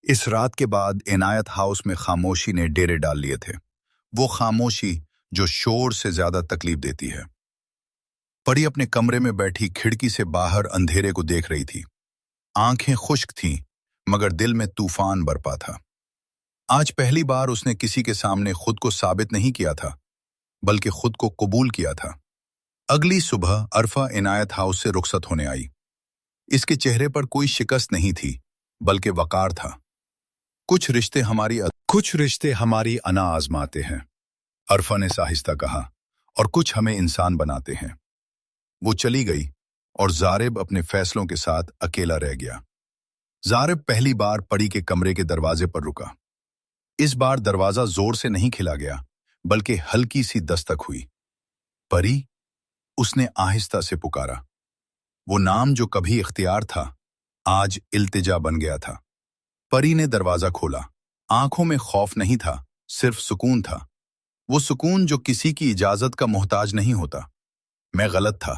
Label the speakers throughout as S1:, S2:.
S1: اس رات کے بعد عنایت ہاؤس میں خاموشی نے ڈیرے ڈال لیے تھے، وہ خاموشی جو شور سے زیادہ تکلیف دیتی ہے۔ پری اپنے کمرے میں بیٹھی کھڑکی سے باہر اندھیرے کو دیکھ رہی تھی۔ آنکھیں خشک تھیں مگر دل میں طوفان برپا تھا۔ آج پہلی بار اس نے کسی کے سامنے خود کو ثابت نہیں کیا تھا بلکہ خود کو قبول کیا تھا۔ اگلی صبح عرفہ عنایت ہاؤس سے رخصت ہونے آئی۔ اس کے چہرے پر کوئی شکست نہیں تھی بلکہ وقار تھا۔ کچھ رشتے ہماری انا آزماتے ہیں، عرفہ نے آہستہ کہا، اور کچھ ہمیں انسان بناتے ہیں۔ وہ چلی گئی اور زارب اپنے فیصلوں کے ساتھ اکیلا رہ گیا۔ زارب پہلی بار پری کے کمرے کے دروازے پر رکا۔ اس بار دروازہ زور سے نہیں کھلا گیا بلکہ ہلکی سی دستک ہوئی۔ پری، اس نے آہستہ سے پکارا۔ وہ نام جو کبھی اختیار تھا آج التجا بن گیا تھا۔ پری نے دروازہ کھولا۔ آنکھوں میں خوف نہیں تھا، صرف سکون تھا۔ وہ سکون جو کسی کی اجازت کا محتاج نہیں ہوتا۔ میں غلط تھا،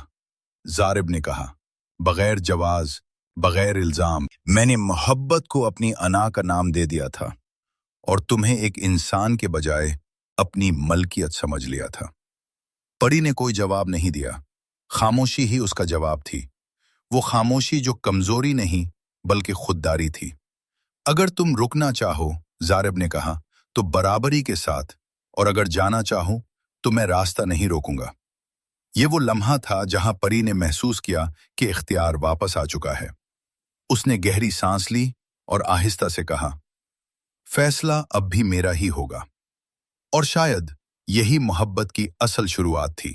S1: زارب نے کہا، بغیر جواز، بغیر الزام۔ میں نے محبت کو اپنی انا کا نام دے دیا تھا اور تمہیں ایک انسان کے بجائے اپنی ملکیت سمجھ لیا تھا۔ پری نے کوئی جواب نہیں دیا۔ خاموشی ہی اس کا جواب تھی، وہ خاموشی جو کمزوری نہیں بلکہ خودداری تھی۔ اگر تم رکنا چاہو، زارب نے کہا، تو برابری کے ساتھ، اور اگر جانا چاہو تو میں راستہ نہیں روکوں گا۔ یہ وہ لمحہ تھا جہاں پری نے محسوس کیا کہ اختیار واپس آ چکا ہے۔ اس نے گہری سانس لی اور آہستہ سے کہا، فیصلہ اب بھی میرا ہی ہوگا۔ اور شاید یہی محبت کی اصل شروعات تھی۔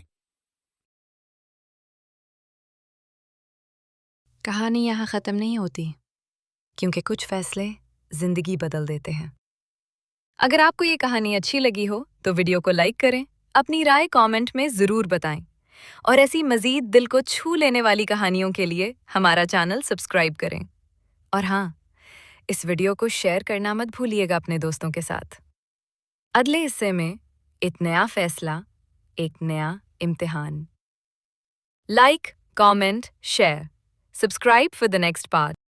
S2: کہانی یہاں ختم نہیں ہوتی، کیونکہ کچھ فیصلے زندگی بدل دیتے ہیں۔ اگر آپ کو یہ کہانی اچھی لگی ہو تو ویڈیو کو لائک کریں، اپنی رائے کامنٹ میں ضرور بتائیں، اور ایسی مزید دل کو چھو لینے والی کہانیوں کے لیے ہمارا چینل سبسکرائب کریں۔ اور ہاں، اس ویڈیو کو شیئر کرنا مت بھولیے گا اپنے دوستوں کے ساتھ۔ اگلے حصے میں ایک نیا فیصلہ، ایک نیا امتحان۔ Like, comment, share, subscribe for the next part.